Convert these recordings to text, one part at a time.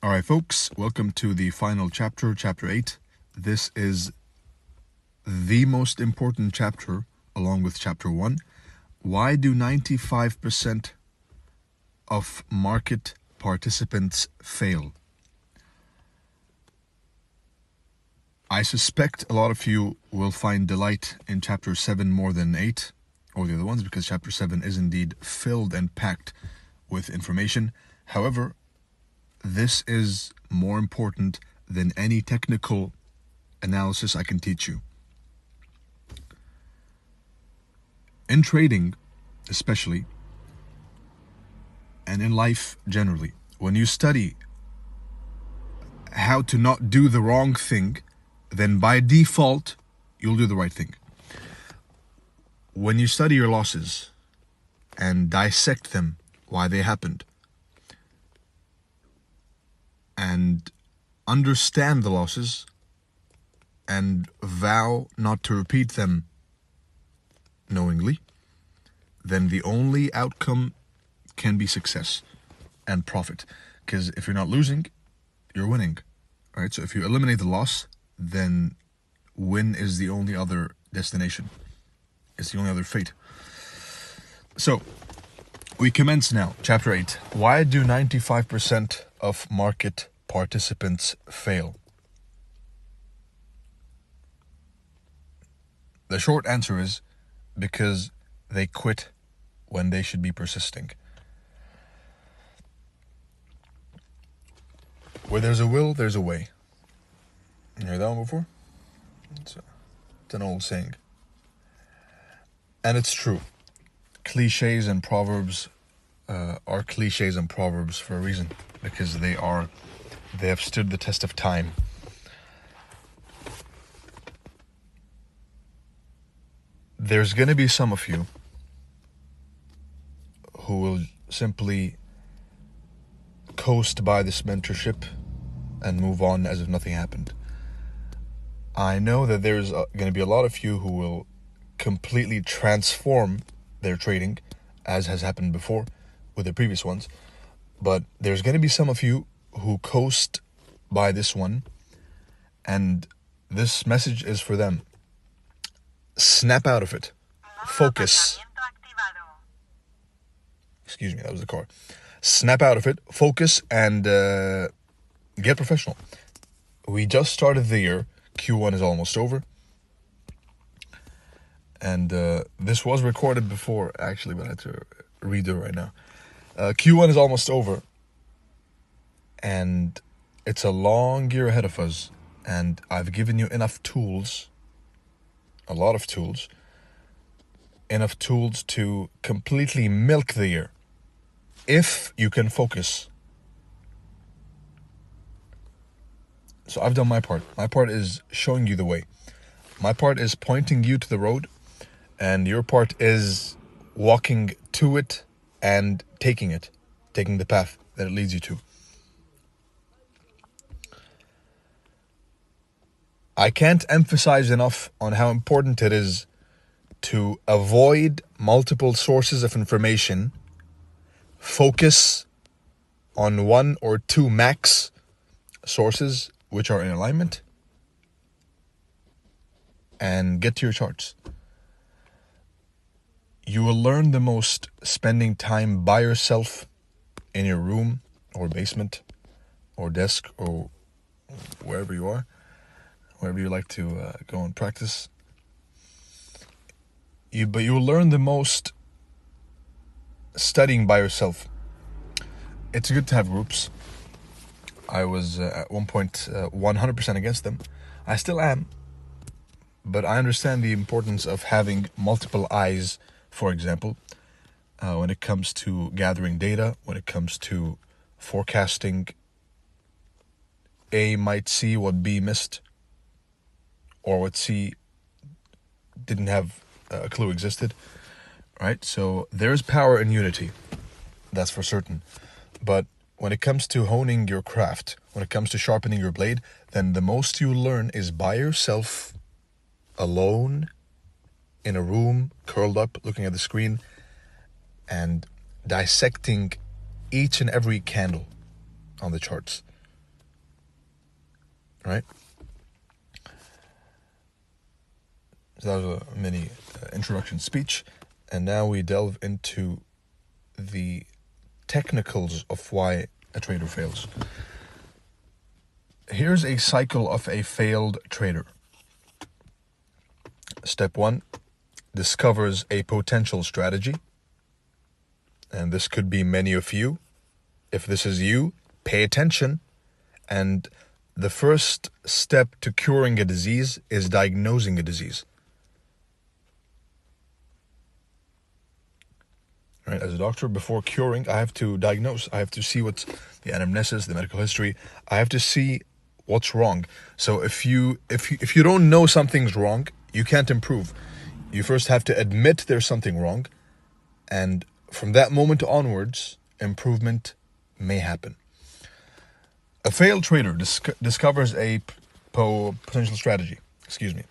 All right, folks, welcome to the final chapter, chapter 8. This is the most important chapter along with chapter 1. Why do 95% of market participants fail? I suspect a lot of you will find delight in chapter 7 more than 8 or the other ones because chapter 7 is indeed filled and packed with information. However, this is more important than any technical analysis I can teach you. In trading, especially, and in life generally, when you study how to not do the wrong thing, then by default, you'll do the right thing. When you study your losses and dissect them, why they happened, and understand the losses and vow not to repeat them knowingly, then the only outcome can be success and profit. Because if you're not losing, you're winning. All right, so if you eliminate the loss, then win is the only other destination. It's the only other fate. So we commence now, chapter 8. Why do 95% of market participants fail? The short answer is because they quit when they should be persisting. Where there's a will, there's a way. You heard that one before? It's an old saying. And it's true. Cliches and proverbs are cliches and proverbs for a reason, because they have stood the test of time. There's going to be some of you who will simply coast by this mentorship and move on as if nothing happened. I know that there's going to be a lot of you who will completely transform their trading, as has happened before with the previous ones. But there's going to be some of you who coast by this one, and this message is for them. Snap out of it. Focus. Excuse me, that was the car. Snap out of it, focus, and get professional. We just started the year. Q1 is almost over. And this was recorded before, actually, but I had to redo it right now. Q1 is almost over. And it's a long year ahead of us. And I've given you enough tools, a lot of tools, enough tools to completely milk the year. If you can focus. So I've done my part. My part is showing you the way. My part is pointing you to the road. And your part is walking to it and taking the path that it leads you to. I can't emphasize enough on how important it is to avoid multiple sources of information, focus on one or two max sources which are in alignment, and get to your charts. You will learn the most spending time by yourself in your room or basement or desk or wherever you are, wherever you like to go and practice. But you will learn the most studying by yourself. It's good to have groups. I was at one point 100% against them. I still am. But I understand the importance of having multiple eyes, for example, when it comes to gathering data, when it comes to forecasting. A might see what B missed, or what C didn't have a clue existed, right? So there's power in unity, that's for certain. But when it comes to honing your craft, when it comes to sharpening your blade, then the most you learn is by yourself, alone, in a room, curled up, looking at the screen, and dissecting each and every candle on the charts. right? So that was a mini introduction speech, and now we delve into the technicals of why a trader fails. Here's a cycle of a failed trader. Step 1, discovers a potential strategy. And this could be many of you. If this is you, pay attention. And the first step to curing a disease is diagnosing a disease. Right? As a doctor, before curing, I have to diagnose. I have to see what's the anamnesis, the medical history. I have to see what's wrong. So if you don't know something's wrong, you can't improve. You first have to admit there's something wrong, and from that moment onwards, improvement may happen. A failed trader discovers a potential strategy. Excuse me.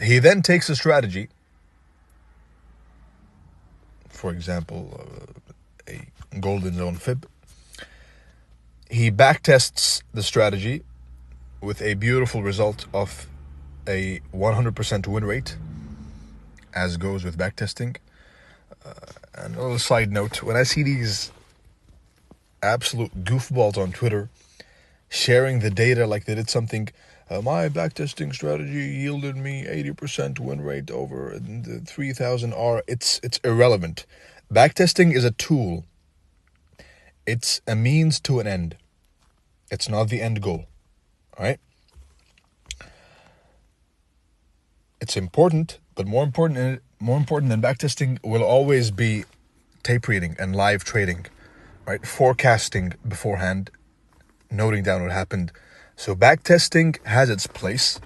He then takes a strategy, for example, a golden zone fib. He backtests the strategy with a beautiful result of a 100% win rate, as goes with backtesting. And a little side note, when I see these absolute goofballs on Twitter sharing the data like they did something, my backtesting strategy yielded me 80% win rate over the 3000 R, it's irrelevant. Backtesting is a tool. It's a means to an end. It's not the end goal. All right? It's important, but more important than backtesting will always be tape reading and live trading, right? Forecasting beforehand, noting down what happened. So backtesting has its place,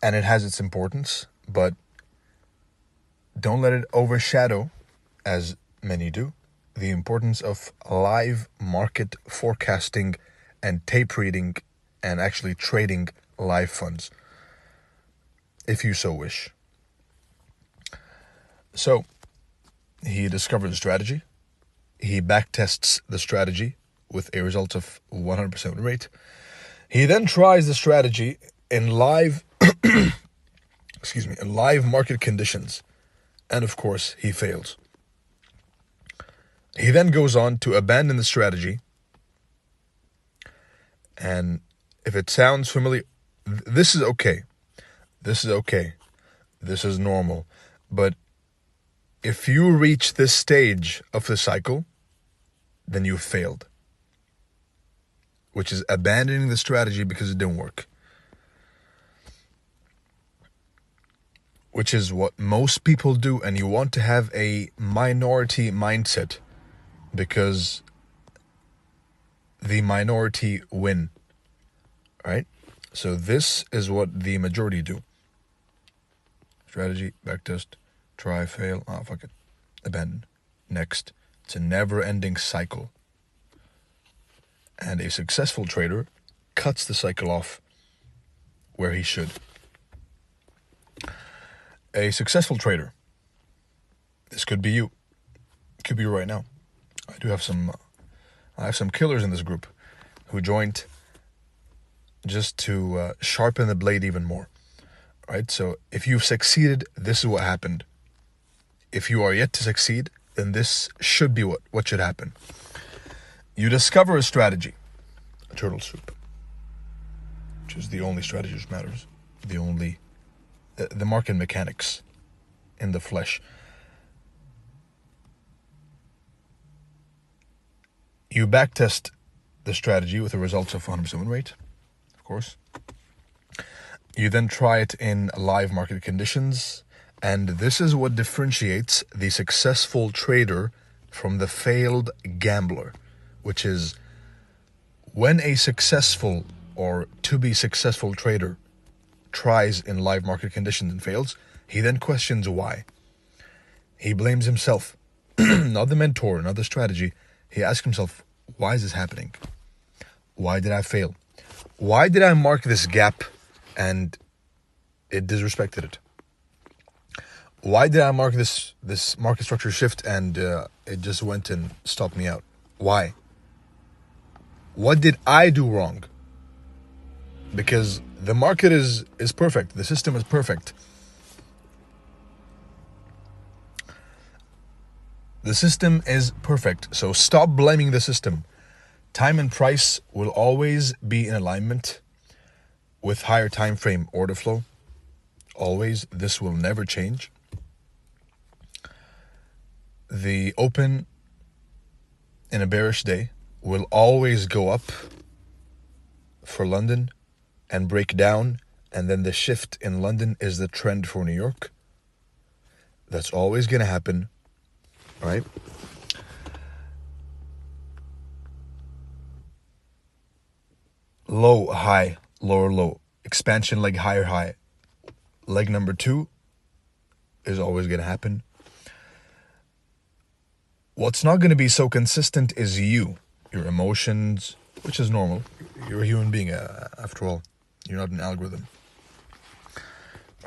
and it has its importance, but don't let it overshadow, as many do, the importance of live market forecasting and tape reading and actually trading live funds, if you so wish. So, he discovers a strategy. He backtests the strategy with a result of 100% win rate. He then tries the strategy in live, in live market conditions. And of course, he fails. He then goes on to abandon the strategy. And if it sounds familiar, this is okay. This is okay. This is normal. But if you reach this stage of the cycle, then you've failed, which is abandoning the strategy because it didn't work, which is what most people do. And you want to have a minority mindset because the minority win, right? So this is what the majority do. Strategy, backtest, try, fail, fuck it, abandon, next. It's a never-ending cycle. And a successful trader cuts the cycle off where he should. A successful trader, this could be you. It could be you right now. I have some killers in this group who joined just to sharpen the blade even more. Right? So if you've succeeded, this is what happened. If you are yet to succeed, then this should be what should happen. You discover a strategy, a turtle soup, which is the only strategy which matters, the market mechanics in the flesh. You backtest the strategy with the results of 100% win rate, of course. You then try it in live market conditions, and this is what differentiates the successful trader from the failed gambler, which is when a successful or to-be successful trader tries in live market conditions and fails, he then questions why. He blames himself, not the mentor, not the strategy. He asks himself, why is this happening? Why did I fail? Why did I mark this gap and it disrespected it? Why did I mark this market structure shift and it just went and stopped me out? Why? What did I do wrong? Because the market is perfect. The system is perfect. The system is perfect. So stop blaming the system. Time and price will always be in alignment with higher time frame order flow. Always. This will never change. The open in a bearish day will always go up for London and break down, and then the shift in London is the trend for New York. That's always going to happen, right? Low, high, lower, low. Expansion leg, higher, high. Leg number 2 is always going to happen. What's not going to be so consistent is your emotions, which is normal. You're a human being, after all. You're not an algorithm,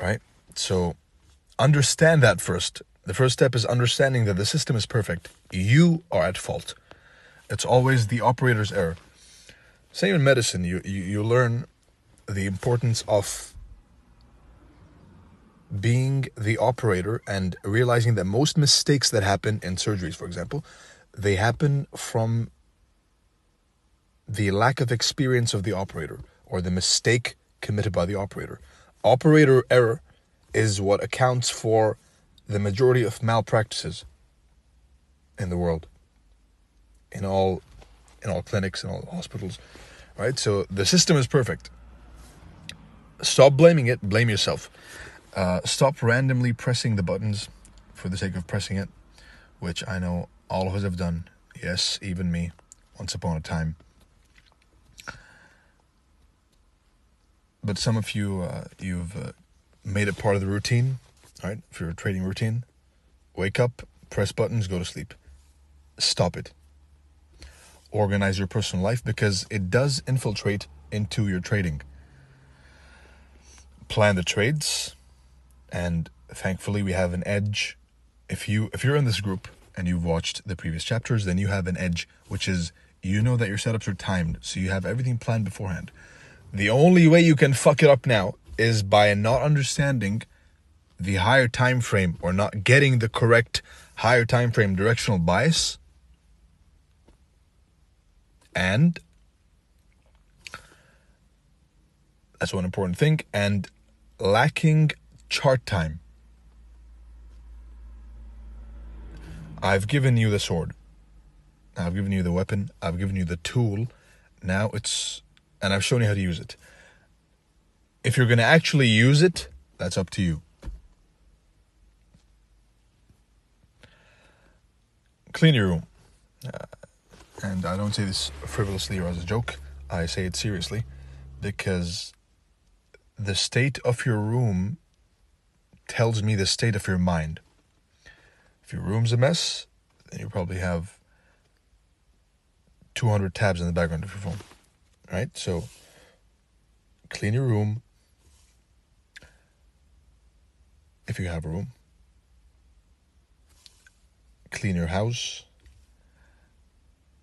right? So understand that first. The first step is understanding that the system is perfect. You are at fault. It's always the operator's error. Same in medicine. You learn the importance of being the operator and realizing that most mistakes that happen in surgeries, for example, they happen from the lack of experience of the operator or the mistake committed by the operator. Operator error is what accounts for the majority of malpractices in the world, in all clinics, in all hospitals, right? So the system is perfect. Stop blaming it, blame yourself. Stop randomly pressing the buttons for the sake of pressing it, which I know all of us have done. Yes, even me, once upon a time. But some of you, you've made it part of the routine, right? If you're a trading routine, wake up, press buttons, go to sleep. Stop it. Organize your personal life because it does infiltrate into your trading. Plan the trades, and thankfully we have an edge. If you're in this group and you've watched the previous chapters, then you have an edge, which is you know that your setups are timed, so you have everything planned beforehand. The only way you can fuck it up now is by not understanding the higher time frame or not getting the correct higher time frame directional bias, and that's one important thing, and lacking chart time. I've given you the sword. I've given you the weapon. I've given you the tool. Now and I've shown you how to use it. If you're going to actually use it, that's up to you. Clean your room. And I don't say this frivolously or as a joke. I say it seriously because the state of your room tells me the state of your mind. If your room's a mess, then you probably have 200 tabs in the background of your phone, right? So clean your room if you have a room. Clean your house.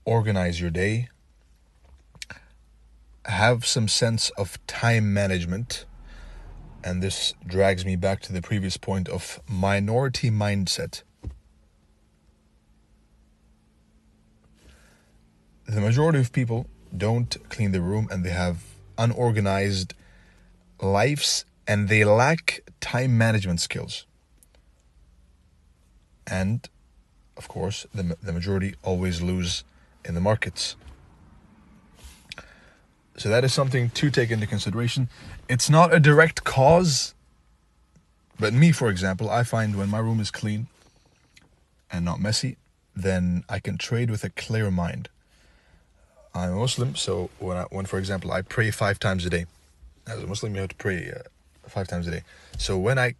Organize your day. Have some sense of time management. And this drags me back to the previous point of minority mindset. The majority of people don't clean their room and they have unorganized lives and they lack time management skills. And, of course, the majority always lose in the markets. So that is something to take into consideration. It's not a direct cause, but me, for example, I find when my room is clean and not messy, then I can trade with a clear mind. I'm a Muslim, so when for example, I pray 5 times a day. As a Muslim, you have to pray 5 times a day. So when I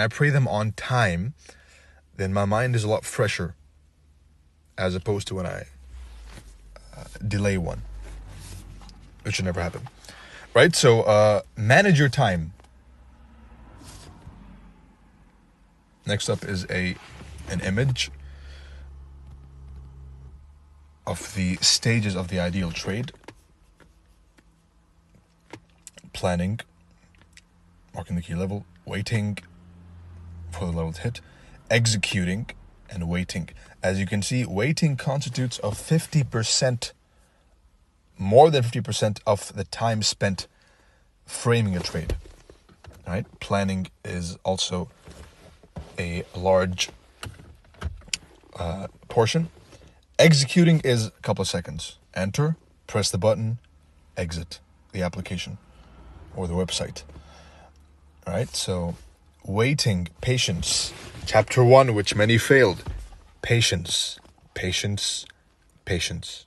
pray them on time, then my mind is a lot fresher as opposed to when I delay one, which should never happen, right? So manage your time. Next up is an image of the stages of the ideal trade. Planning, marking the key level, waiting for the level to hit, executing, and waiting. As you can see, waiting constitutes of 50%, more than 50% of the time spent framing a trade. Right? Planning is also a large portion. Executing is a couple of seconds. Enter, press the button, exit the application or the website. All right, so waiting, patience. Chapter 1, which many failed. Patience, patience, patience.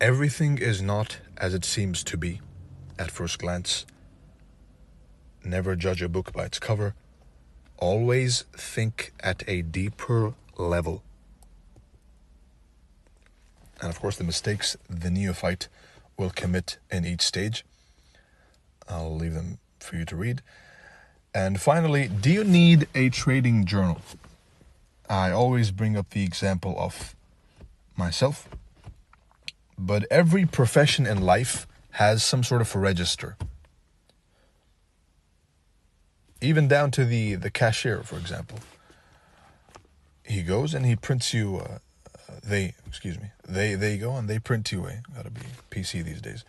Everything is not as it seems to be at first glance. Never judge a book by its cover. Always think at a deeper level. And of course, the mistakes the neophyte will commit in each stage. I'll leave them for you to read. And finally, do you need a trading journal? I always bring up the example of myself. But every profession in life has some sort of a register. Even down to the cashier, for example. He goes and he prints you, they go and they print you gotta be PC these days.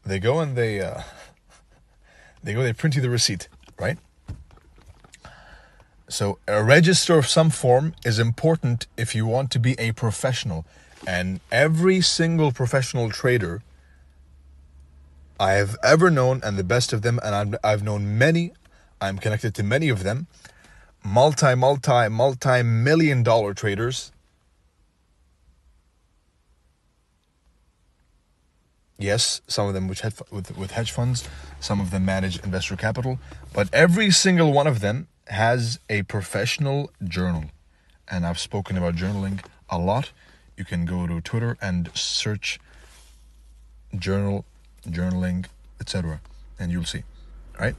They go and they print you the receipt, right? So a register of some form is important if you want to be a professional. And every single professional trader I have ever known, and the best of them, and I've known many, I'm connected to many of them, multi-million-dollar traders. Yes, some of them with hedge funds, some of them manage investor capital, but every single one of them has a professional journal. And I've spoken about journaling a lot. You can go to Twitter and search journaling, etc. and you'll see, right?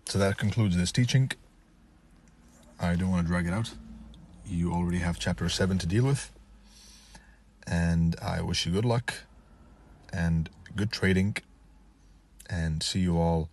So that concludes this teaching. I don't want to drag it out. You already have chapter 7 to deal with. And I wish you good luck and good trading, and see you all